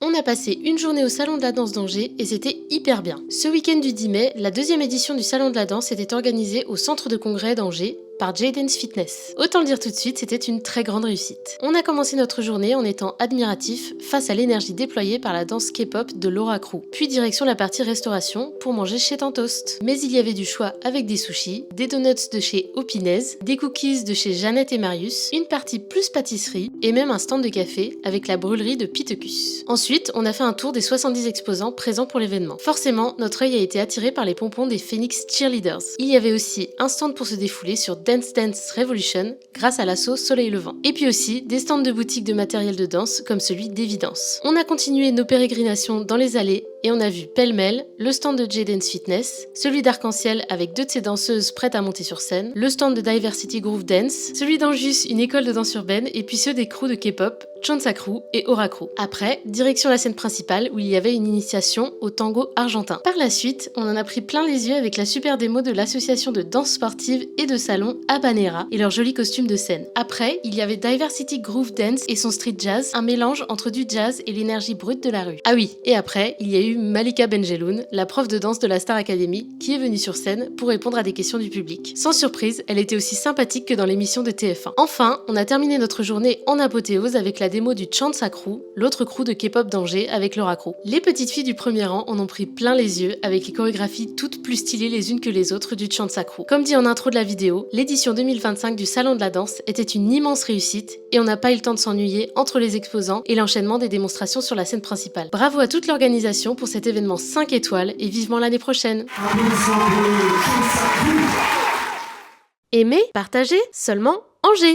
On a passé une journée au Salon de la Danse d'Angers et c'était hyper bien. Ce week-end du 10 mai, la deuxième édition du Salon de la Danse était organisée au centre de congrès d'Angers par J-Dance Fitness. Autant le dire tout de suite, c'était une très grande réussite. On a commencé notre journée en étant admiratif face à l'énergie déployée par la danse K-pop de Laura Crew. Puis direction la partie restauration pour manger chez Tantoast. Mais il y avait du choix avec des sushis, des donuts de chez Opinez, des cookies de chez Jeannette et Marius, une partie plus pâtisserie et même un stand de café avec la brûlerie de Pitecus. Ensuite, on a fait un tour des 70 exposants présents pour l'événement. Forcément, notre œil a été attiré par les pompons des Phoenix Cheerleaders. Il y avait aussi un stand pour se défouler sur Dance Dance Revolution grâce à l'assaut Soleil Levant. Et puis aussi des stands de boutiques de matériel de danse comme celui d'Evidence. On a continué nos pérégrinations dans les allées et on a vu pêle-mêle le stand de J-Dance Fitness, celui d'Arc-en-Ciel avec deux de ses danseuses prêtes à monter sur scène, le stand de Diversity Groove Dance, celui d'Anjus, une école de danse urbaine, et puis ceux des crews de K-pop, Chansa Crew et Aura Crew. Après, direction la scène principale où il y avait une initiation au tango argentin. Par la suite, on en a pris plein les yeux avec la super démo de l'association de danse sportive et de salon Habanera et leurs jolis costumes de scène. Après, il y avait Diversity Groove Dance et son street jazz, un mélange entre du jazz et l'énergie brute de la rue. Ah oui, et après, il y a eu Malika Benjeloun, la prof de danse de la Star Academy, qui est venue sur scène pour répondre à des questions du public. Sans surprise, elle était aussi sympathique que dans l'émission de TF1. Enfin, on a terminé notre journée en apothéose avec la démo du Chansa Crew, l'autre crew de K-pop d'Angers avec Laura Crew. Les petites filles du premier rang en ont pris plein les yeux avec les chorégraphies toutes plus stylées les unes que les autres du Chansa Crew. Comme dit en intro de la vidéo, l'édition 2025 du Salon de la Danse était une immense réussite et on n'a pas eu le temps de s'ennuyer entre les exposants et l'enchaînement des démonstrations sur la scène principale. Bravo à toute l'organisation pour cet événement 5 étoiles et vivement l'année prochaine. Aimez, partagez, seulement Angers.